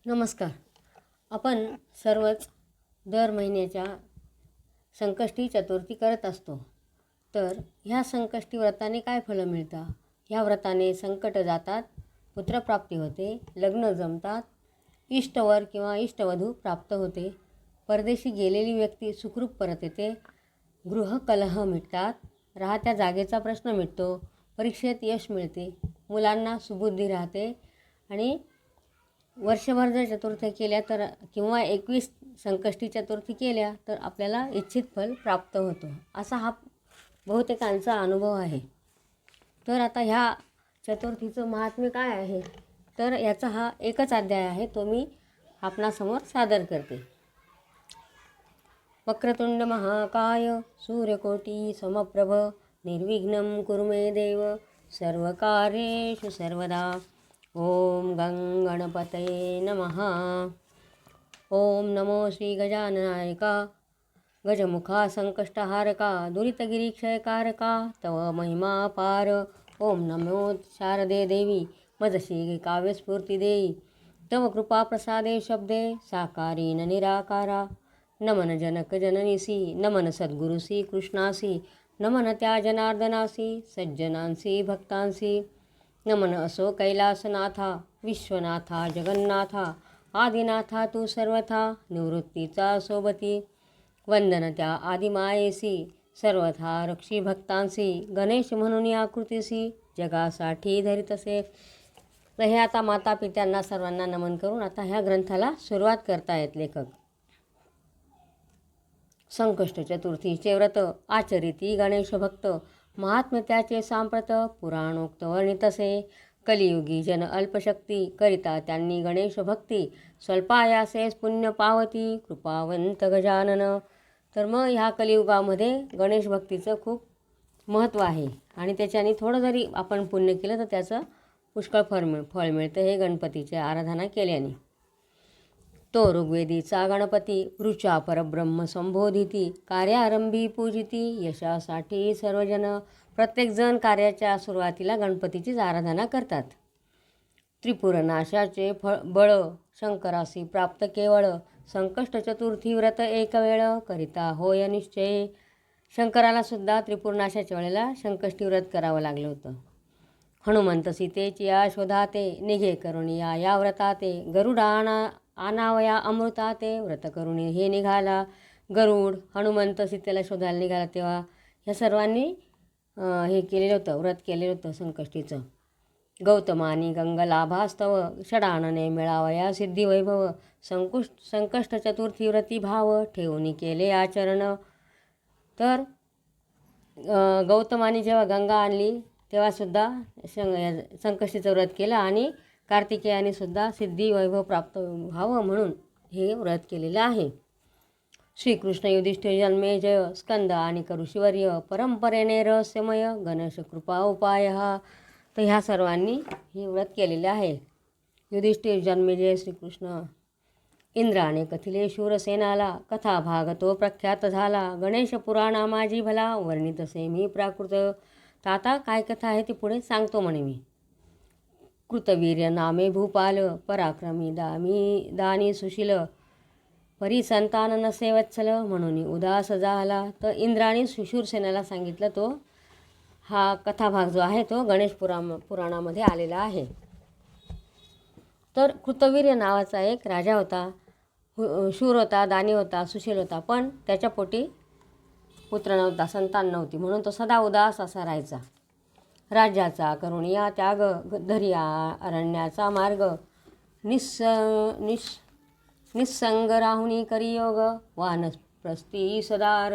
नमस्कार. आपण सर्वच दर महिन्याच्या संकष्टी चतुर्थी करत असतो. तर ह्या संकष्टी व्रताने काय फळं मिळतात? ह्या व्रताने संकट जातात, पुत्रप्राप्ती होते, लग्न जमतात, इष्टवर किंवा इष्टवधू प्राप्त होते, परदेशी गेलेली व्यक्ती सुखरूप परत येते, गृहकलह मिटतात, राहत्या जागेचा प्रश्न मिटतो, परीक्षेत यश मिळते, मुलांना सुबुद्धी राहते आणि वर्षभर जर चतुर्थी केल्या तर किंवा 21 संकष्टी चतुर्थी केल्या तर आपल्याला इच्छित फल प्राप्त होतो, असा हा बहुतेकांचा अनुभव आहे. तर आता ह्या चतुर्थीचं महात्म्य काय आहे? तर याचा हा एकच अध्याय आहे, तो मी आपणासमोर सादर करते. वक्रतुंड महाकाय सूर्यकोटी समप्रभ निर्विघ्नं कुरु मे देव सर्वकार्येषु सर्वदा. ओम गणपतये नमः. ओम नमो श्री गजाननायका गजमुखा संकष्टहारका दुरितगिरीक्षयकारका तव महिमा पार. ओम नमो शारदे देवी मजशी काव्यस्फूर्ती देई तव कृपा प्रसादे शब्दे साकारी न निराकारा. नमन जनक जननीसी नमन सद्गुरुसी कृष्णासी नमन त्या जनार्दनासी सज्जनांसी भक्तांसी. नमन असो कैलासनाथा विश्वनाथा जगन्नाथा आदिनाथा तू सर्वथा निवृत्तीचा सोबती. वंदन त्या आदिमायेसी सर्वथा रक्षी भक्तांसी गणेश म्हणून या कृतीसी जगासाठी धरितसे. तर हे आता माता पित्यांना सर्वांना नमन करून आता ह्या ग्रंथाला सुरुवात करतायत लेखक. संकष्ट चतुर्थीचे व्रत आचरिती गणेश भक्त महात्म्य त्याचे सांप्रत पुराणोक्त वर्णितसे. कलियुगी जन अल्पशक्ती करिता त्यांनी गणेश भक्ती स्वल्पायासेच पुण्य पावती कृपावंत गजानन. तर मग ह्या कलियुगामध्ये गणेश भक्तीचं खूप महत्त्व आहे आणि त्याच्याने थोडं जरी आपण पुण्य केलं तर त्याचं पुष्कळ फळ मिळतं हे गणपतीची आराधना केल्याने. तो ऋग्वेदीचा गणपती ऋचा परब्रह्म संबोधिती कार्यारंभी पूजिती यशासाठी सर्वजन. प्रत्येकजण कार्याच्या सुरुवातीला गणपतीचीच आराधना करतात. त्रिपुरनाशाचे बळ शंकरासी प्राप्त केवळ संकष्ट चतुर्थी व्रत एक वेळ करिता होय निश्चय. शंकराला सुद्धा त्रिपुरनाशाच्या वेळेला संकष्टी व्रत करावं लागलं होतं. हनुमंत सीतेची या शोधाते निघे करुणिया या व्रताते गरुडाना आनावया अमृताते. व्रत करुणी हे निघाला गरुड. हनुमंत सीतेला शोधायला निघाला तेव्हा ह्या सर्वांनी हे केलेलं होतं, व्रत केलेलं होतं संकष्टीचं. गौतमानी गंगलाभास्तव षडानने मिळावया सिद्धिवैभव. संकष्ट चतुर्थी व्रती भाव ठेवून केले आचरण. तर गौतमानी जेव्हा गंगा आणली तेव्हासुद्धा संकष्टीचं व्रत केलं आणि कार्तिकेयाने सुद्धा सिद्धी वैभव प्राप्त व्हावं म्हणून हे व्रत केलेलं आहे. श्रीकृष्ण युधिष्ठिर जन्मेजय स्कंद आणि करुशिवर्य परंपरेने रहस्यमय गणेश कृपा उपाय हा. तर ह्या सर्वांनी हे व्रत केलेले आहे. युधिष्ठिर जन्मेजय श्रीकृष्ण. इंद्राने कथिले शूरसेनाला कथा भाग तो प्रख्यात झाला. गणेश पुराणा माझी भला वर्णितसे मी प्राकृत. तर आता काय कथा आहे ती पुढे सांगतो म्हणे मी. कृतवीर्य नामे भूपाल पराक्रमी दानी सुशील परिसंतान नसे वत्सल म्हणून उदास झाला. तर इंद्राने शूरसेनाला सांगितलं तो हा कथाभाग जो आहे तो गणेश पुराणामध्ये आलेला आहे. तर कृतवीर्य नावाचा एक राजा होता, शूर होता, दानी होता, सुशील होता, पण त्याच्या पोटी पुत्र नव्हता, संतान नव्हती, म्हणून तो सदा उदास असा राहायचा. राज्याचा करुणिया त्याग धरिया अरण्याचा मार्ग निस्संग राहुणी करियोग वानप्रस्थी सदार.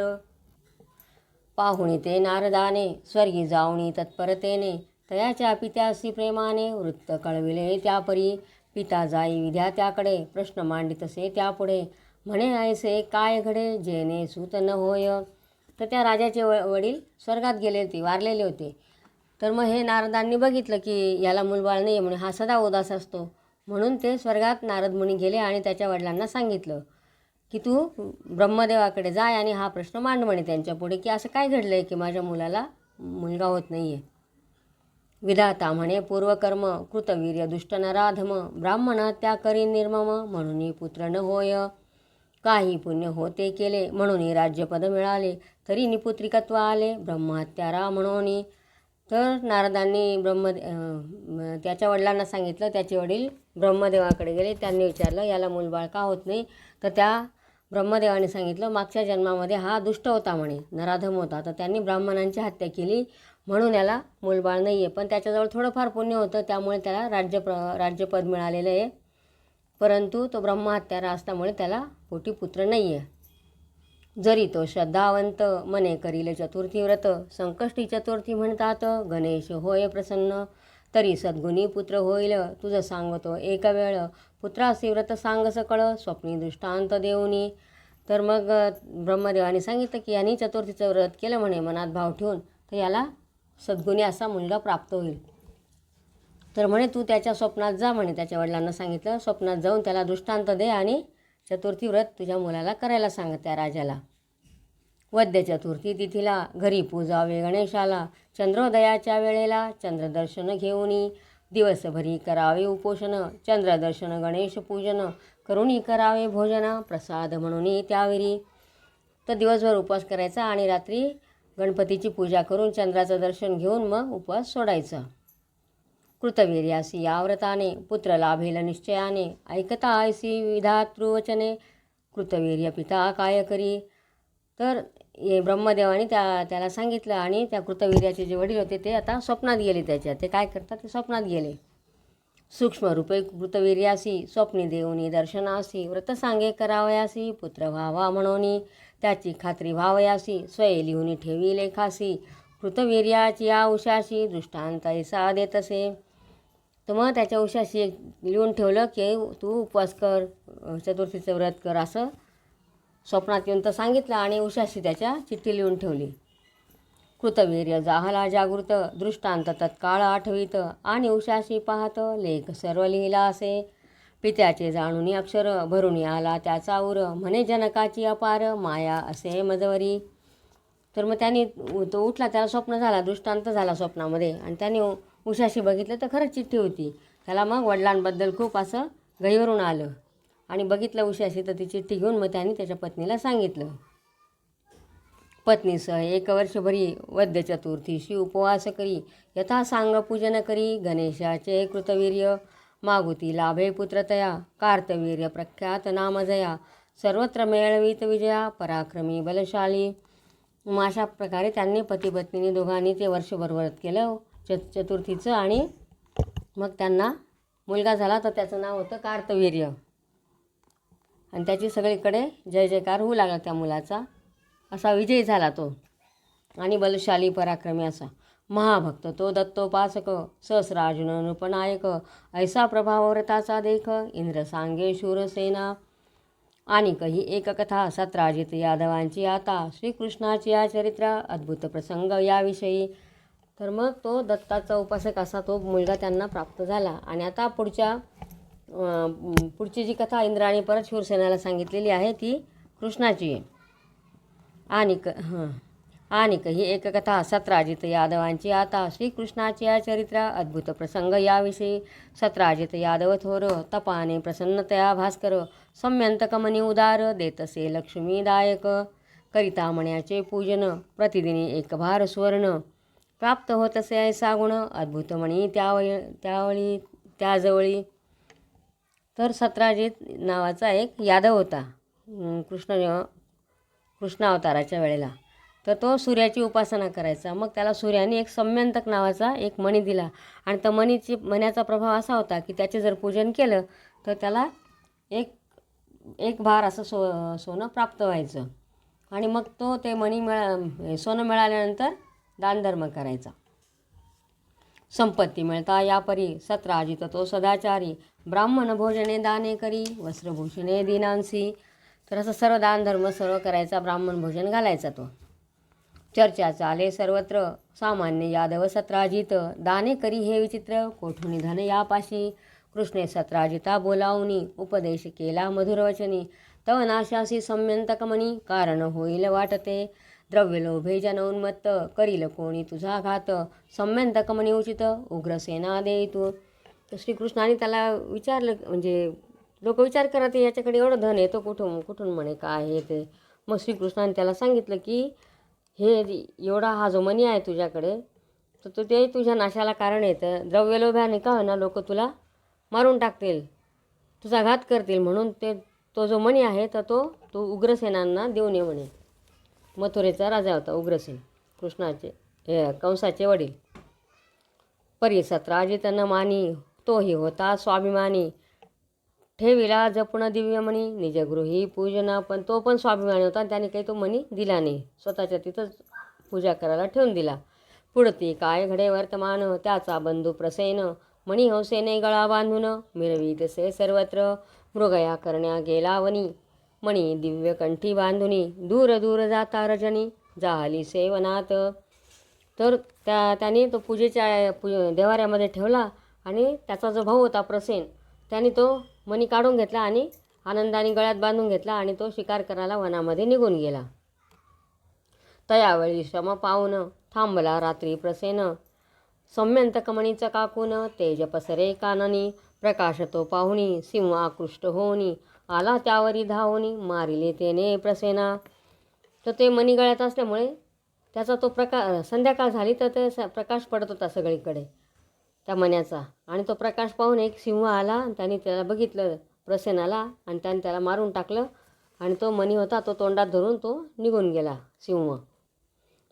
पाहुणी ते नारदाने स्वर्गी जाऊनी तत्परतेने तयाच्या पित्यासी प्रेमाने वृत्त कळविले त्यापरी. पिता जाई विद्या त्याकडे प्रश्न मांडितसे त्यापुढे म्हणे ऐसे काय घडे जेने सूत न होय. तर त्या राजाचे वडील स्वर्गात गेले होते, वारलेले होते. तर मग हे नारदांनी बघितलं की याला मूलबाळ नाही म्हणून हा सदा उदास असतो, म्हणून ते स्वर्गात नारद मुनी गेले आणि त्याच्या वडिलांना सांगितलं की तू ब्रह्मदेवाकडे जाय आणि हा प्रश्न मांड म्हणे त्यांच्या पुढे की असं काय घडलं आहे की माझ्या मुलाला मुलगा होत नाही आहे. विधाता म्हणे पूर्वकर्म कृतवीर्य दुष्ट नराधम ब्राह्मण हत्या करी निर्मम म्हणून पुत्र न होय. काही पुण्य होते केले म्हणून राज्यपद मिळाले तरी निपुत्रिकत्व आले ब्रह्महत्यारा म्हणून. तर नारदांनी त्याच्या वडिलांना सांगितलं. त्याचे वडील ब्रह्मदेवाकडे गेले. त्यांनी विचारलं याला मूलबाळ का होत नाही. तर त्या ब्रह्मदेवाने सांगितलं मागच्या जन्मामध्ये हा दुष्ट होता म्हणे, नराधम होता, तर त्यांनी ब्राह्मणांची हत्या केली म्हणून याला मूलबाळ नाही आहे. पण त्याच्याजवळ थोडंफार पुण्य होतं त्यामुळे त्याला राज्यपद मिळालेलं आहे. परंतु तो ब्रह्महत्यारा असल्यामुळे त्याला पोटी पुत्र नाही आहे. जरी तो श्रद्धावंत मने करील चतुर्थी व्रत संकष्टी चतुर्थी म्हणतात गणेश होय प्रसन्न तरी सद्गुणी पुत्र होईल तुझं सांगतो एक वेळ पुत्रासी व्रत सांग सकळ स्वप्नी दृष्टांत देऊनी. तर मग ब्रह्मदेवाने सांगितलं की यांनी चतुर्थीचं व्रत केलं म्हणे मनात भाव ठेवून तर याला सद्गुणी असा मुलगा प्राप्त होईल. तर म्हणे तू त्याच्या स्वप्नात जा म्हणे. त्याच्या वडिलांना सांगितलं स्वप्नात जाऊन त्याला दृष्टांत दे आणि चतुर्थी व्रत तुझ्या मुलाला करायला सांग त्या राजाला. वद्य चतुर्थी तिथीला घरी पूजावे गणेशाला चंद्रोदयाच्या वेळेला चंद्रदर्शन घेऊनी दिवसभरी करावे उपोषण चंद्रदर्शन गणेश पूजन करुणी करावे भोजन प्रसाद म्हणून त्यावेळी. तर दिवसभर उपवास करायचा आणि रात्री गणपतीची पूजा करून चंद्राचं दर्शन घेऊन मग उपवास सोडायचा. कृतवीर्यासी या व्रताने पुत्र लाभेल निश्चयाने ऐकता ऐसी विधातृवचने कृतवीर्य पिता काय करी. तर ब्रह्मदेवाने त्याला सांगितलं आणि त्या कृतवीर्याचे जे वडील होते ते आता स्वप्नात गेले. ते काय करतात ते स्वप्नात गेले. सूक्ष्म रूपे कृतवीर्यासी स्वप्नी देऊनी दर्शनासी व्रत सांगे करावयासी पुत्र व्हावा म्हणून त्याची खात्री व्हावयासी स्वये लिहून ठेवी लेखासी कृतवीर्याची या उशाशी दृष्टांत ऐसा देतसे. तर मग त्याच्या उशाशी लिहून ठेवलं की तू उपवास कर चतुर्थीचं व्रत कर असं स्वप्नात येऊन तर सांगितलं आणि उशाशी त्याच्या चिठ्ठी लिहून ठेवली. कृतवीर्य जाहला जागृत दृष्टांत तत्काळ आठवित आणि उशाशी पाहत लेख सर्व लिहिला असे पित्याचे जाणून अक्षर भरून आला त्याचा उर म्हणे जनकाची अपार माया असे मजवरी. तर मग त्याने तो उठला त्याला स्वप्न झाला दृष्टांत झाला स्वप्नामध्ये आणि त्याने उशाशी बघितलं तर खरंच चिठ्ठी होती. त्याला मग वडिलांबद्दल खूप असं गहिवरून आलं आणि बघितलं उशाशी तर ती चिठ्ठी घेऊन मग त्याने त्याच्या पत्नीला सांगितलं. पत्नीसह 1 वर्षभरी वद्य चतुर्थीशी उपवास करी यथा सांग पूजन करी गणेशाचे कृतवीर्य मागुती लाभे पुत्रतया कार्तवीर्य प्रख्यात नामजया सर्वत्र मेळवीत विजया पराक्रमी बलशाली. मग अशा प्रकारे त्यांनी पती पत्नीने दोघांनी ते वर्षभर व्रत केलं चतुर्थीचं आणि मग त्यांना मुलगा झाला तर त्याचं नाव होतं कार्तवीर्य आणि त्याची सगळीकडे जय जयकार होऊ लागला त्या मुलाचा. असा विजयी झाला तो आणि बलशाली पराक्रमी असा महाभक्त तो दत्तोपासक सहस्रार्जुन नृपनायक ऐसा प्रभाव व्रताचा देख इंद्र सांगे शूरसेना. आणि काही एक कथा सत्राजित यादवांची आता श्रीकृष्णाची या चरित्र अद्भुत प्रसंग याविषयी. तर मग तो दत्ताचा उपासक असा तो मुलगा त्यांना प्राप्त झाला. आणि आता पुढची जी कथा इंद्राने परत शूरसेनाला सांगितलेली आहे ती कृष्णाची आहे. आणि काही एक कथा सत्राजित यादवांची आता श्रीकृष्णाची या चरित्र अद्भुत प्रसंग याविषयी. सत्राजित यादव थोर तपाने प्रसन्नतया भास्कर सम्यंतक मनी उदार देतसे लक्ष्मीदायक करिता मण्याचे पूजन प्रतिदिनी 1 भार सुवर्ण प्राप्त होतसे ऐसा गुण अद्भुत मणी त्याजवळी. तर सत्राजित नावाचा एक यादव होता कृष्ण अवताराच्या वेळेला. तर तो सूर्याची उपासना करायचा. मग त्याला सूर्याने एक सम्यंतक नावाचा एक मणी दिला आणि त्या मण्याचा प्रभाव असा होता की त्याचे जर पूजन केलं तर त्याला एक भार असं सोनं प्राप्त व्हायचं. आणि मग तो ते मणी सोनं मिळाल्यानंतर दानधर्म करायचा. संपत्ती मिळता यापरी सत्राजित तो सदाचारी ब्राह्मण भोजने दाने करी वस्त्रभूषणे दीनांसी. तर असं सर्व दानधर्म सर्व करायचा ब्राह्मण भोजन घालायचा तो. चर्चा चाले सर्वत्र सामान्य यादव सत्राजित दाने करी हे विचित्र कोठून धन यापाशी. कृष्णे सत्राजिता बोलावनी उपदेश केला मधुरवचनी तव नाशासी सम्यंतक मणी कारण होईल वाटते द्रव्यलोभे जनोन्मत्त करील कोणी तुझा घात सम्यंतक म्हणी उचित उग्रसेना दे तू. तर श्रीकृष्णाने त्याला विचारलं, म्हणजे लोक विचार करत याच्याकडे एवढं धन येतो कुठून कुठून म्हणे काय हे ते. मग श्रीकृष्णाने त्याला सांगितलं की हे एवढा हा जो मणी आहे तुझ्याकडे, तर तो ते तुझ्या नाशाला कारण येतं. द्रव्यलोभ्याने का होईना लोक तुला मारून टाकतील, तुझा घात करतील, म्हणून तो जो मणी आहे तर तो उग्रसेनांना देऊन ये म्हणे. मथुरेचा राजा होता उग्रसेन, कृष्णाचे कंसाचे वडील. परिसत्राजितन मानी तोही होता स्वाभिमानी ठेविला जपून दिव्यमणी निजगृही पूजना. पण तो पण स्वाभिमानी होता, त्याने काही तो मणी दिला नाही, स्वतःच्या तिथंच पूजा करायला ठेवून दिला. पुढती काय घडे वर्तमान त्याचा बंधू प्रसेन मणी हौसेने गळा बांधून मिरवी तसे सर्वत्र मृगया करण्या गेला वनी मणी दिव्य कंठी बांधुनी दूर दूर जाता रजनी जाहली सेवनात. तर त्याने तो पूजेच्या देवाऱ्यामध्ये ठेवला आणि त्याचा जो भाऊ होता प्रसेन, त्याने तो मणी काढून घेतला आणि आनंदाने गळ्यात बांधून घेतला आणि तो शिकार करायला वनामध्ये निघून गेला. तयावेळी श्रम पाहून थांबला रात्री प्रसेन सम्यंतक मणीचं काकून तेज पसरे काननी प्रकाश तो पाहुणी सिंह आकृष्ट होऊनी आला त्यावरी धावूनी मारिले तेने प्रसेना. तर ते मणी गळ्यात असल्यामुळे त्याचा तो संध्याकाळ झाली तर ते प्रकाश पडत होता सगळीकडे त्या मण्याचा, आणि तो प्रकाश पाहून एक सिंह आला आणि त्याने त्याला बघितलं प्रसेनाला आणि त्याने त्याला मारून टाकलं आणि तो मणी होता तो तोंडात धरून तो निघून गेला सिंह.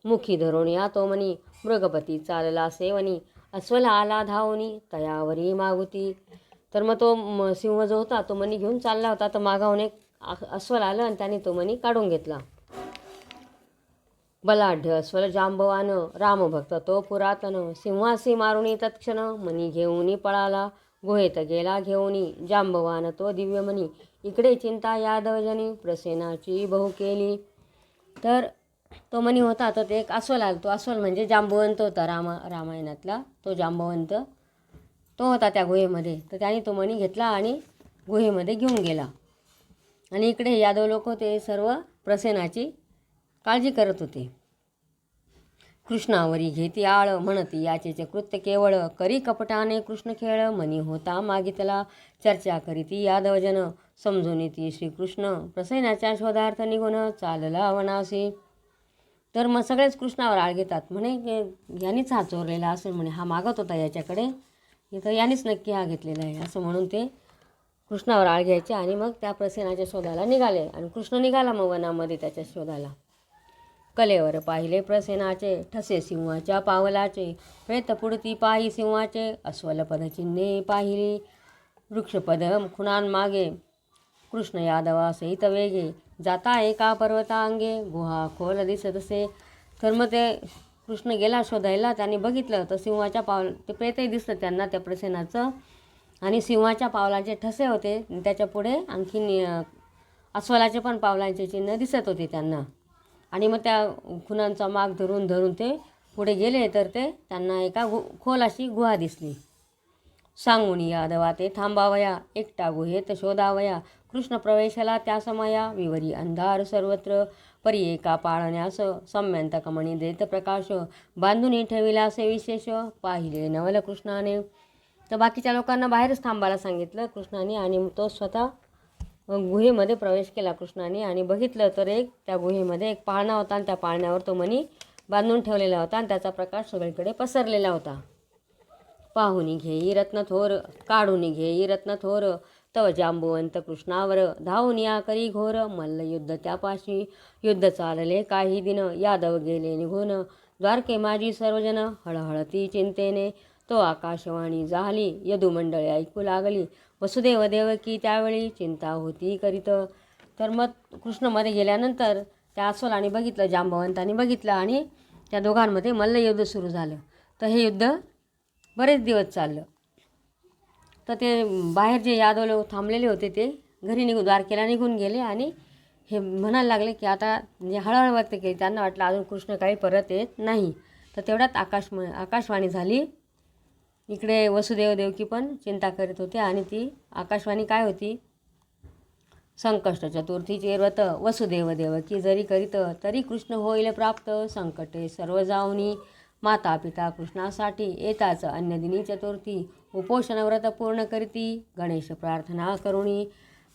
मुखी धरून या तो मणी मृगपती चालला सेवनी अस्वल आला धावनी तयावरी मागुती. तर मग तो सिंह जो होता तो मणी घेऊन चालला होता, तर मागाहून एक अस्वल आलं आणि त्याने तो मणी काढून घेतला. बलाढ्य अस्वल जांबवान रामभक्त तो पुरातन सिंहासी मारुनी तत्क्षण मणी घेऊनी पळाला गुहेत गेला घेऊनी जांबवान तो दिव्यमणी इकडे चिंता यादवजनी प्रसेनाची बहु केली. तर तो मणी होता तर ते एक अस्वल आला, तो अस्वल म्हणजे जांबवंत होता रामायणातला तो जांबवंत, तो होता त्या गुहेमध्ये. तर त्याने तो मणी घेतला आणि गुहेमध्ये घेऊन गेला. आणि इकडे यादव लोक ते सर्व प्रसेनाची काळजी करत होते. कृष्णावरी घेती आळ म्हणती याचेचे कृत्य केवळ करी कपटाने कृष्ण खेळ मनी होता मागितला चर्चा करीती यादवजन समजून येती श्रीकृष्ण प्रसेनाच्या शोधार्थ निघून चालला वनासी. तर मग सगळेच कृष्णावर आळ घेतात, म्हणे की यानेच हा चोरलेला असेल, म्हणे हा मागत होता याच्याकडे, इथं यानेच नक्की हा घेतलेला आहे असं म्हणून ते कृष्णावर आळ घ्यायचे आणि मग त्या प्रसेनाच्या शोधाला निघाले. आणि कृष्ण निघाला मग वनामध्ये त्याच्या शोधाला. कलेवर पाहिले प्रसेनाचे ठसे सिंहाच्या पावलाचे प्रेत पुढती पाही सिंहाचे अस्वलपद चिन्हे पाहिली वृक्षपद खुणान मागे कृष्ण यादवा सहित वेगे जाता एका पर्वतांगे गुहा खोल दिसतसे. तर मग ते कृष्ण गेला शोधायला, त्याने बघितलं तर सिंहाच्या ते प्रेतही दिसतं त्यांना त्या प्रसेनाचं, आणि सिंहाच्या पावलाचे ठसे होते त्याच्या पुढे आणखीन अस्वलाचे पण पावलांचे चिन्ह दिसत होते त्यांना. आणि मग त्या खुणांचा माग धरून धरून ते पुढे गेले तर ते त्यांना एका खोल अशी गुहा दिसली. सांगून यादवा ते थांबावया एकटा गुहेत शोधावया कृष्ण प्रवेशाला त्या समया विवरी अंधार सर्वत्र परी एका पाळण्यास सम्यंतक मणी देत प्रकाश बांधून ठेविला असे विशेष पाहिले नवल कृष्णाने. तर बाकीच्या लोकांना बाहेरच थांबायला सांगितलं कृष्णाने आणि तो स्वतः गुहेमध्ये प्रवेश केला कृष्णाने. आणि बघितलं तर त्या गुहेमध्ये एक पाळणा होता आणि त्या पाळण्यावर तो मणी बांधून ठेवलेला होता आणि त्याचा प्रकाश सगळीकडे पसरलेला होता. पाहुनी घेई रत्न थोर काढून घेई रत्न थोर तव जांबुवंत कृष्णावर धावून या करी घोर मल्ल युद्ध त्यापाशी युद्ध चालले काही दिन यादव गेले निघून द्वारके माझी सर्वजन हळहळती चिंतेने तो आकाशवाणी झाली यदुमंडळी ऐकू लागली वसुदेव देवकी त्यावेळी चिंता होती करीत. तर मग कृष्णमध्ये गेल्यानंतर त्या अस्वलाने बघितलं, जांबवंताने बघितलं आणि त्या दोघांमध्ये मल्लयुद्ध सुरू झालं. तर हे युद्ध बरेच दिवस चाललं. तर ते बाहेर जे यादव लोक थांबलेले होते ते घरी द्वारकेला निघून गेले आणि हे म्हणायला लागले की आता म्हणजे हळहळ व्यक्त केली, त्यांना वाटलं अजून कृष्ण काही परत येत नाही. तर तेवढ्यात आकाशवाणी झाली. इकडे वसुदेव देवकी पण चिंता करीत होते आणि ती आकाशवाणी काय होती संकष्ट चतुर्थीचे व्रत वसुदेव देवकी जरी करीत तरी कृष्ण होईल प्राप्त संकटे सर्व जाऊनी माता पिता कृष्णासाठी येताच अन्यदिनी चतुर्थी उपोषण व्रत पूर्ण करीती गणेश प्रार्थना करुणी.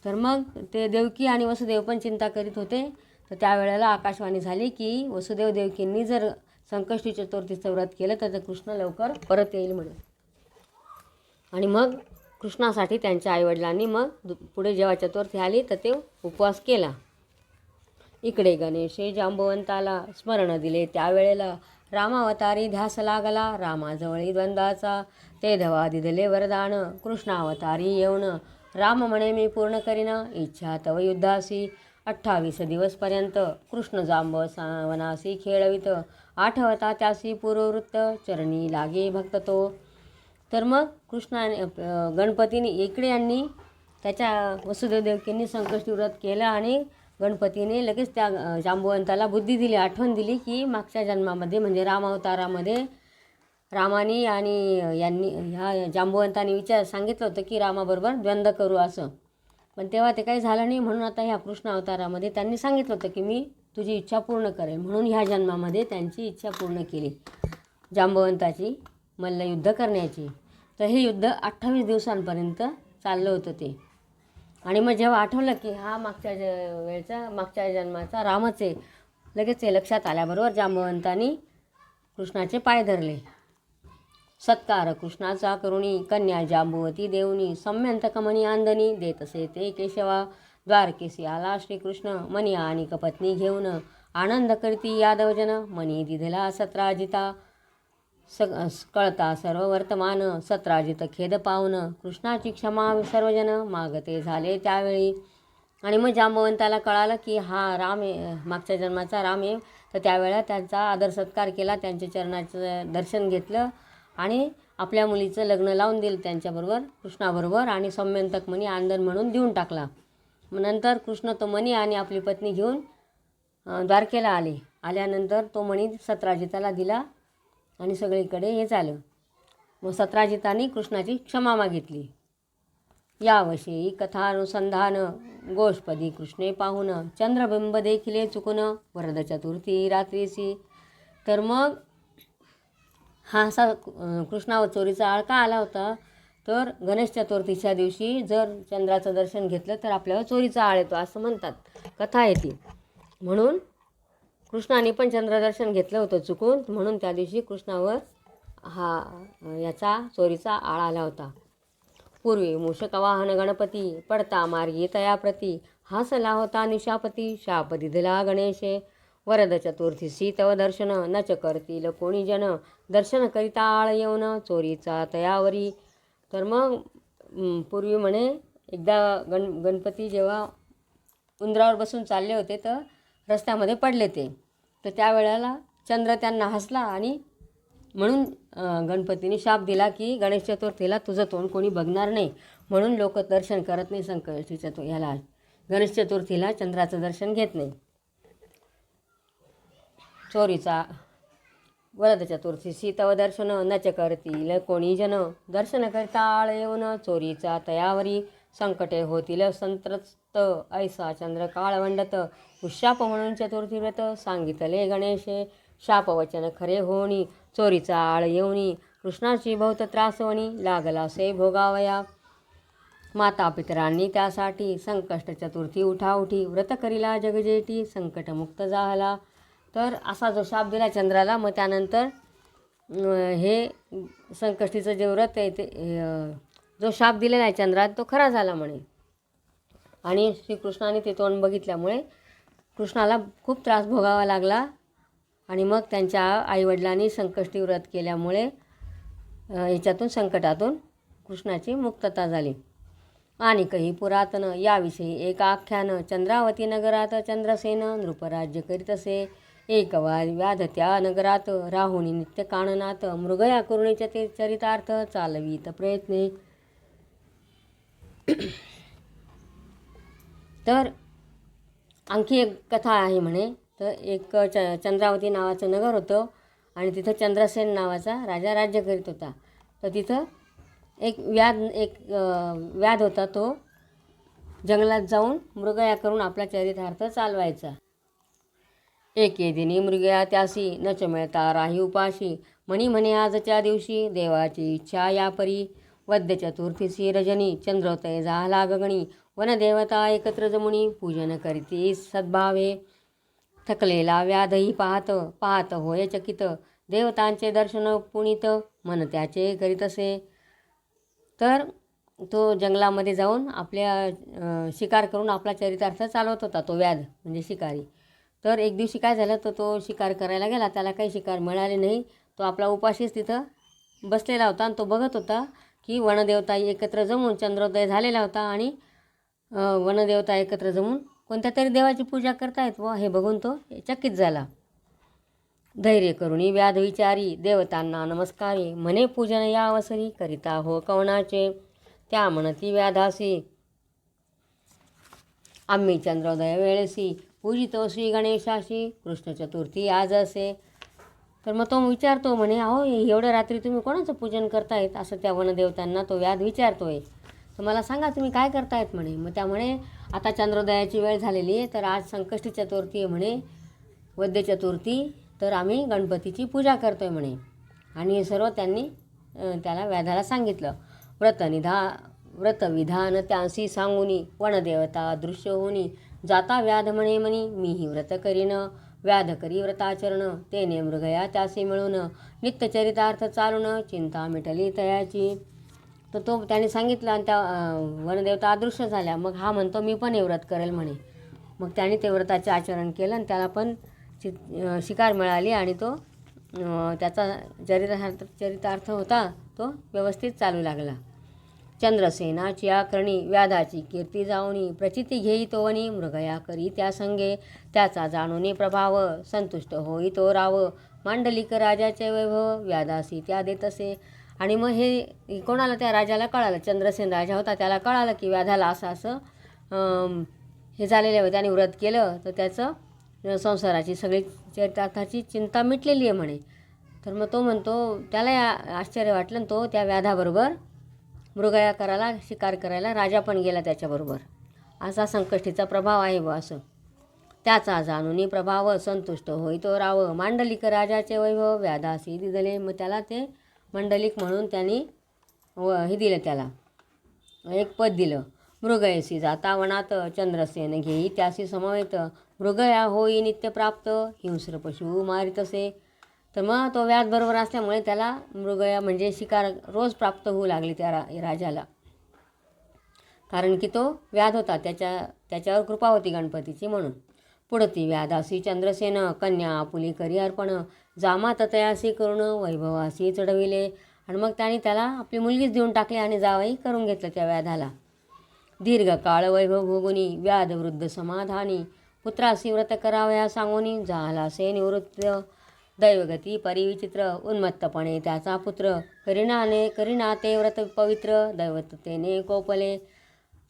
तर मग ते देवकी आणि वसुदेव पण चिंता करीत होते. तर त्यावेळेला आकाशवाणी झाली की वसुदेव देवकींनी जर संकष्टी चतुर्थीचं व्रत केलं तर कृष्ण लवकर परत येईल म्हणून. आणि मग कृष्णासाठी त्यांच्या आईवडिलांनी मग पुढे जेव्हा चतुर्थी आली तर ते उपवास केला. इकडे गणेशे जांबवंताला स्मरण दिले त्यावेळेला रामावतारी ध्यास लागला रामाजवळी द्वंद्वाचा ते धवा दिदले वरदान कृष्णावतारी येऊन राम म्हणे मी पूर्ण करीन इच्छा तव युद्धासी 28 दिवसपर्यंत कृष्ण जांबव वनासी खेळवित आठवता त्यासी पूर्ववृत्त चरणी लागे भक्त तो. तर मग कृष्णाने गणपतीने इकडे यांनी त्याच्या वसुदेव देवकींनी संकष्टी व्रत केलं आणि गणपतीने लगेच त्या जांबवंताला बुद्धी दिली, आठवण दिली की मागच्या जन्मामध्ये म्हणजे रामावतारामध्ये रामानी आणि यांनी ह्या जांबवंतांनी सांगितलं होतं की रामाबरोबर द्वंद्व करू असं. पण तेव्हा ते काही झालं नाही. म्हणून आता ह्या कृष्ण अवतारामध्ये त्यांनी सांगितलं होतं की मी तुझी इच्छा पूर्ण करेल. म्हणून ह्या जन्मामध्ये त्यांची इच्छा पूर्ण केली जांबवंताची मल्लयुद्ध करण्याची. तर हे युद्ध 28 दिवसांपर्यंत चाललं होतं ते. आणि मग जेव्हा आठवलं की हा मागच्या जन्माचा रामच आहे लगेच हे लक्षात आल्याबरोबर जांबवंतांनी कृष्णाचे पाय धरले. सत्कार कृष्णाचा करुणी कन्या जांबुवती देवनी सम्यंतकमणी आंदनी देतसे ते केशवा द्वारकेसी आला श्रीकृष्ण मनी आणि कपत्नी घेऊन आनंद करती यादवजन मनी दिधला सत्राजिता कळता सर्व वर्तमान सत्राजित खेद पावन कृष्णाची क्षमा सर्वजन मागते झाले त्यावेळी. आणि मग जांबवंताला कळालं की हा राम आहे मागच्या जन्माचा राम आहे. तर त्यावेळेला त्यांचा आदर सत्कार केला, त्यांच्या चरणाचं दर्शन घेतलं आणि आपल्या मुलीचं लग्न लावून दिलं त्यांच्याबरोबर कृष्णाबरोबर आणि सम्यंतक मणी आंदन म्हणून देऊन टाकला. नंतर कृष्ण तो मणी आणि आपली पत्नी घेऊन द्वारकेला आल्यानंतर तो मणी सत्राजिताला दिला आणि सगळीकडे हे झालं. मग सत्राजिताने कृष्णाची क्षमा मागितली. याविषयी कथानुसंधान गोष्पदी कृष्णे पाहून चंद्रबिंब देखिले चुकून वरद चतुर्थी रात्रीसी. तर मग हा असा कृष्णावर चोरीचा आळ का आला होता तर गणेश चतुर्थीच्या दिवशी जर चंद्राचं दर्शन घेतलं तर आपल्यावर चोरीचा आळ येतो असं म्हणतात, कथा आहे ती. म्हणून कृष्णाने पण चंद्रदर्शन घेतलं होतं चुकून, म्हणून त्या दिवशी कृष्णावर याचा चोरीचा आळ आला होता. पूर्वी मूषकवाहन गणपती पडता मार्गी तयाप्रती हासला होता निशापती शाप दिधला गणेशे वरद चतुर्थीसी तव दर्शन नच करतील कोणी जन दर्शन करिता आळ येऊन चोरीचा तयावरी. तर मग पूर्वी म्हणे एकदा गणपती जेव्हा उंदरावर बसून चालले होते तर रस्त्यामध्ये पडले ते. तर त्यावेळेला चंद्र त्यांना हसला आणि म्हणून गणपतीने शाप दिला की गणेश चतुर्थीला तुझं तोंड कोणी बघणार नाही. म्हणून लोक दर्शन करत नाही संकष्टी ह्याला गणेश चतुर्थीला चंद्राचं दर्शन घेत नाही. चोरीचा वरद चतुर्थीसी तव दर्शन नच करतील कोणी जन दर्शन करता आळ येऊन चोरीचा तयावरी संकटे होतील संत्रस्त ऐसा चंद्र काळवंडत उशाप म्हणून चतुर्थी व्रत सांगितले गणेशे शापवचन खरे होणी चोरीचा आळ येऊनी कृष्णाची बहुत त्रासवणी लागला से भोगावया. माता पितरांनी त्यासाठी संकष्ट चतुर्थी उठाउठी व्रत करिला जगजेटी संकटमुक्त झाला. तर असा जो शाप दिला चंद्राला मग त्यानंतर हे संकष्टीचं जे व्रत आहे ते जो शाप दिलेला आहे चंद्रात तो खरा झाला म्हणे. आणि श्रीकृष्णाने ते तोंड बघितल्यामुळे कृष्णाला खूप त्रास भोगावा लागला. आणि मग त्यांच्या आईवडिलांनी संकष्टी व्रत केल्यामुळे याच्यातून संकटातून कृष्णाची मुक्तता झाली. आणि काही पुरातन याविषयी एक आख्यान चंद्रावती नगरात चंद्रसेन नृपराज्य करीत असे. एक व्याध त्या नगरात राहुणी नित्य काननात मृगया कुरुणीचे ते चरितार्थ चालवीत प्रयत्ने. तर आणखी एक कथा आहे म्हणे. तर एक चंद्रावती नावाचं नगर होतं आणि तिथं चंद्रसेन नावाचा राजा राज्य करीत होता. तर तिथं एक व्याध होता. तो जंगलात जाऊन मृगया करून आपला चरितार्थ चालवायचा. एके दिनी मृगया त्यासी नच मिळता राही उपाशी. म्हणी म्हणे आजच्या दिवशी देवाची इच्छा या परी. वद्य चतुर्थीसी रजनी चंद्रोदय झाला गगनी. वनदेवता एकत्र जमुनी पूजन करीती सद्भावे. थकलेला व्याधही पाहत पाहत होय चकित. देवतांचे दर्शन पुनीत मन त्याचे करीतसे. तर तो जंगलामध्ये जाऊन आपल्या शिकार करून आपला चरितार्थ चालवत होता, तो व्याध म्हणजे शिकारी. तर एक दिवशी काय झालं, तर तो शिकार करायला गेला. त्याला काही शिकार मिळाले नाही. तो आपला उपाशीच तिथं बसलेला होता आणि तो बघत होता की वनदेवता एकत्र जमून चंद्रोदय झालेला होता आणि वनदेवता एकत्र जमून कोणत्या तरी देवाची पूजा करतायत व हे बघून तो चकित झाला. धैर्य करुणी व्याध विचारी देवतांना नमस्कारी. म्हणे पूजन या अवसरी करिता हो कवनाचे. त्या म्हणती व्याधासी आम्ही चंद्रोदय वेळेसी पूजितो श्री गणेशाशी. कृष्ण चतुर्थी आज असे. तर मग तो विचारतो म्हणे, अहो एवढ्या रात्री तुम्ही कोणाचं पूजन करतायत, असं त्या वनदेवतांना तो व्याध विचारतोय. तर मला सांगा तुम्ही काय करतायत म्हणे. मग त्यामुळे आता चंद्रोदयाची वेळ झालेली आहे, तर आज संकष्टी चतुर्थी आहे म्हणे, वद्य चतुर्थी, तर आम्ही गणपतीची पूजा करतोय म्हणे. आणि हे सर्व त्यांनी त्याला व्याधाला सांगितलं. व्रतविधान त्यांसी सांगुनी वनदेवता दृश्य होनी. जाता व्याध म्हणे म्हणी मीही व्रत करीन. व्याध करी व्रताचरण तेने मृगया त्यासी मिळून. नित्यचरितार्थ चालून चिंता मिटली तयाची. तर तो त्याने सांगितलं आणि त्या वनदेवता अदृश्य झाल्या. मग हा म्हणतो मी पण हे व्रत करेल म्हणे. मग त्याने ते व्रताचे आचरण केलं आणि त्याला पण शिकार मिळाली आणि तो त्याचा चरितार्थ होता तो व्यवस्थित चालू लागला. चंद्रसेनाची आकर्णी व्याधाची कीर्ती जाऊनी. प्रचिती घेई तो वनी मृगया करी त्या संगे. त्याचा जाणूनी प्रभाव संतुष्ट होई तो राव. मांडलिक राजाचे वैभव व्याधासी त्या देतसे. आणि मग हे कोणाला, त्या राजाला कळालं, चंद्रसेन राजा होता त्याला कळालं की व्याधाला असं हे झालेलं. त्याने व्रत केलं तर त्याचं संसाराची सगळी चरितार्थाची चिंता मिटलेली आहे म्हणे. तर मग तो म्हणतो, त्याला आश्चर्य वाटलं आणि तो त्या व्याधाबरोबर मृगया करायला, शिकार करायला राजा पण गेला त्याच्याबरोबर. असा संकष्टीचा प्रभाव आहे बा असं. त्याचा जाणूनी प्रभाव संतुष्ट होई तो राव. मांडलिक राजाचे वैभव व्याधासी दिले. मग त्याला ते मंडलिक म्हणून त्यांनी हे दिलं, त्याला एक पद दिलं. मृगयसी जाता वनात चंद्रसेन घेई त्यासी समवेत. मृगया होई नित्यप्राप्त हिंस्र पशु मारितसे. तर मग तो व्याध बरोबर असल्यामुळे त्याला मृगया म्हणजे शिकार रोज प्राप्त होऊ लागली त्या राजाला. कारण की तो व्याध होता, त्याच्यावर कृपा होती गणपतीची म्हणून. पुढती व्याधासी चंद्रसेन कन्या आपुली करी अर्पण. जामात तयासी करून वैभवासी चढविले. आणि मग त्याला आपली मुलगीच देऊन टाकली आणि जावई करून घेतलं त्या व्याधाला. दीर्घकाळ वैभव भोगुनी व्याध वृद्ध समाधानी. पुत्रासी व्रत करावया सांगोनी झालासे निवृत्त. दैवगती परिविचित्र उन्मत्तपणे त्याचा पुत्र. करीना ते व्रत पवित्र दैवतेने कोपले.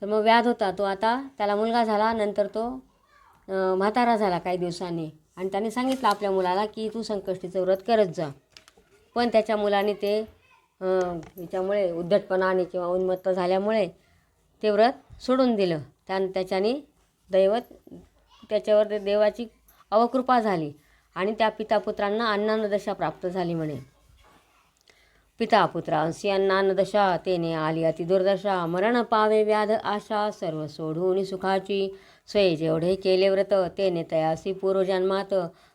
तर मग व्याध होता तो, आता त्याला मुलगा झाला. नंतर तो म्हातारा झाला काही दिवसांनी आणि त्याने सांगितलं आपल्या मुलाला की तू संकष्टीचं व्रत करत जा. पण त्याच्या मुलाने ते त्याच्यामुळे उद्धटपणाने किंवा उन्मत्त झाल्यामुळे ते व्रत सोडून दिलं. त्याच्याने त्याच्यावर देवाची अवकृपा झाली आणि त्या पितापुत्रांना अन्नानदशा प्राप्त झाली म्हणे. पितापुत्रांशी अन्नानदशा तेने आली अति दुर्दशा. मरण पावे व्याध आशा सर्व सोडून सुखाची. स्वये जेवढे केले व्रत तेने तयासी पूर्वजन्मात.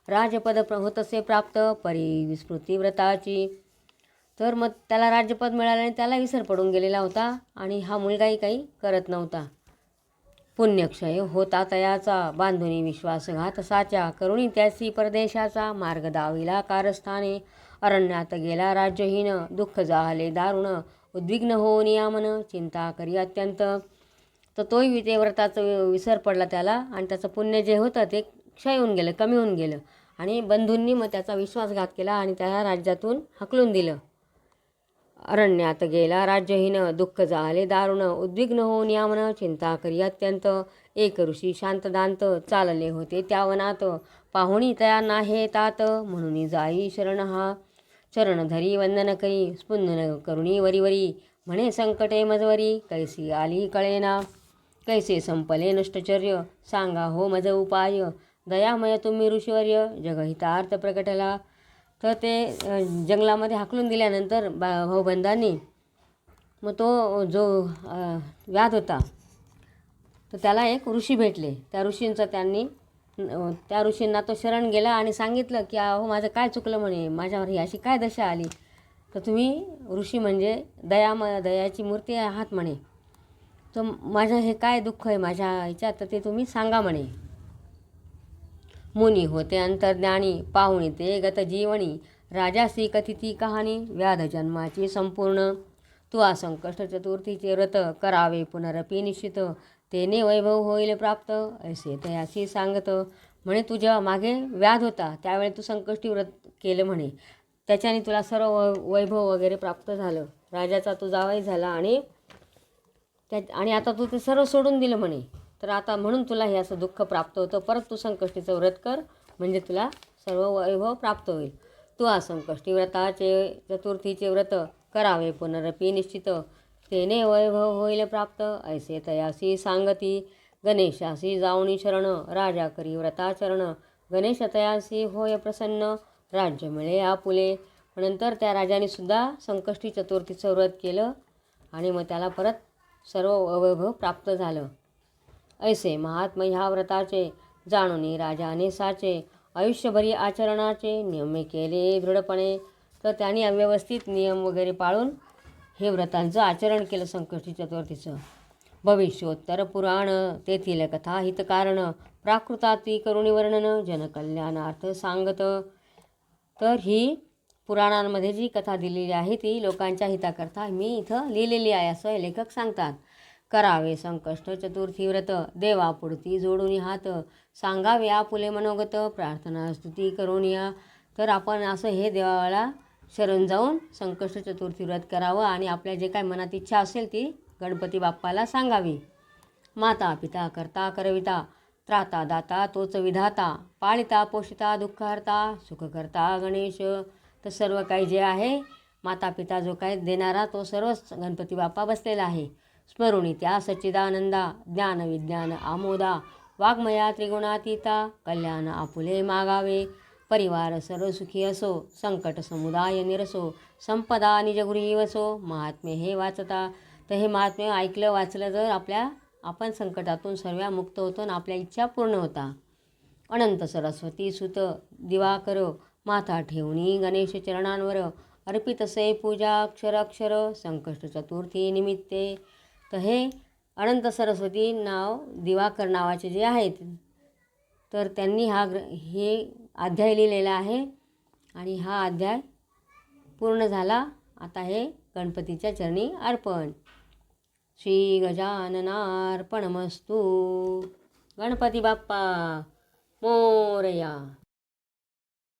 राजपद होतसे प्राप्त परी विस्मृती व्रताची. तर मग त्याला राज्यपद मिळाल्याने त्याला विसर पडून गेलेला होता आणि हा मुलगाही काही करत नव्हता. पुण्यक्षय होता तयाचा बांधुनी विश्वासघात साचा. करुणी त्यासी परदेशाचा मार्ग दाविला कारस्थाने. अरण्यात गेला राज्यहीन दुःख झाले दारुण. उद्विग्न हो नियामन चिंता करी अत्यंत. तर तोही ते व्रताचं विसर पडला त्याला आणि त्याचं पुण्य जे होतं ते क्षय होऊन गेलं, कमी होऊन गेलं. आणि बंधूंनी मग त्याचा विश्वासघात केला आणि त्याला राज्यातून हकलून दिलं. अरण्यात गेला राज्यहीन दुःख झाले दारुण. उद्विग्न हो नियामन चिंता करी अत्यंत. एक ऋषी शांतदांत चालले होते त्या वनात. पाहुणी तया नाहे तात म्हणून जाई शरण हा. चरण धरी वंदन करी स्पुंदन करुणी वरी वरी. म्हणे संकटे मजवरी कैसी आली कळेना. कैसे संपले नष्टचर्य सांगा हो मज उपाय दयामय तुम्ही ऋषीवर्य जगहितार्थ प्रकटला. तर ते जंगलामध्ये हाकलून दिल्यानंतर भाऊबंधांनी मग तो जो व्याध होता तर त्याला एक ऋषी भेटले. त्या ऋषींना तो शरण गेला आणि सांगितलं की अहो माझं काय चुकलं म्हणे, माझ्यावर ही अशी काय दशा आली, तर तुम्ही ऋषी म्हणजे दयाची मूर्ती आहात म्हणे, तर माझं हे काय दुःख आहे माझ्या ह्याच्यात तर ते तुम्ही सांगा म्हणे. मुनी होते अंतर्ज्ञानी पाहुणी ते गत जीवनी राजासी कथिती कहाणी व्याध जन्माची संपूर्ण. तू संकष्ट चतुर्थीचे व्रत करावे पुनरपी निश्चित तेने वैभव होईल प्राप्त ऐसे तयाशी सांगत. म्हणे तुझ्या मागे व्याध होता त्यावेळी तू संकष्टी व्रत केलं म्हणे, त्याच्याने तुला सर्व वैभव वगैरे प्राप्त झालं, राजाचा तू जावई झाला आणि आता तू ते सर्व सोडून दिलं म्हणे, तर आता म्हणून तुला हे असं दुःख प्राप्त होतं. परत तू संकष्टीचं व्रत कर म्हणजे तुला सर्व वैभव प्राप्त होईल. तू संकष्टी व्रताचे चतुर्थीचे व्रत करावे पुनरपी निश्चित तेने वैभव होईल प्राप्त ऐसे तयासी सांगती. गणेशासी जाऊनी शरण राजा करी व्रताचरण गणेश तयासी होय प्रसन्न राज्य मिळे आपुले. नंतर त्या राजाने सुद्धा संकष्टी चतुर्थीचं व्रत केलं आणि मग त्याला परत सर्व वैभव प्राप्त झालं. ऐसे महात्म्य ह्या व्रताचे जाणूनी राजाने साचे आयुष्यभरी आचरणाचे नियम केले दृढपणे. तर त्यांनी अव्यवस्थित नियम वगैरे पाळून हे व्रतांचं आचरण केलं संकष्टी चतुर्थीचं. भविष्योत्तर पुराण तेथील कथा हितकारण प्राकृताती करुणी वर्णन जनकल्याणार्थ सांगत. तर ही पुराणांमध्ये जी कथा दिलेली आहे ती लोकांच्या हिताकरता मी इथं लिहिलेली आहे असं हे लेखक सांगतात. करावे संकष्ट चतुर्थी व्रत देवापुढती जोडून हात सांगावे आपुले मनोगत प्रार्थना स्तुती करून या. तर आपण असं हे देवाला शरण जाऊन संकष्ट चतुर्थी व्रत करावं आणि आपल्या जे काय मनात इच्छा असेल ती गणपती बाप्पाला सांगावी. माता पिता करता करविता त्राता दाता तोच विधाता पाळिता पोषिता दुःखहर्ता सुख करता गणेश. तर सर्व काही जे आहे माता पिता जो काय देणारा तो सर्वच गणपती बाप्पा बसलेला आहे. स्मरुणी त्या सच्चिदानंदा ज्ञान विज्ञान आमोदा वाङ्मया त्रिगुणातीता कल्याण आपुले मागावे. परिवार सर्व सुखी असो संकट समुदाय निरसो संपदा निजगृही वसो. महात्म्य हे वाचता. तर हे महात्म्य ऐकलं वाचलं तर आपण संकटातून सर्व मुक्त होतो आणि आपल्या इच्छा पूर्ण होता. अनंत सरस्वती सुत दिवाकर माथा ठेवणी गणेश चरणांवर अर्पित से पूजा अक्षर अक्षर संकष्ट चतुर्थी निमित्ते. तर हे अनंत सरस्वती नाव दिवाकर नावाचे जे आहेत तर त्यांनी हे अध्याय लिहिलेला आहे आणि हा अध्याय पूर्ण झाला. आता हे गणपतीच्या चरणी अर्पण. श्री गजाननार्पणमस्तु. गणपती बाप्पा मोरया.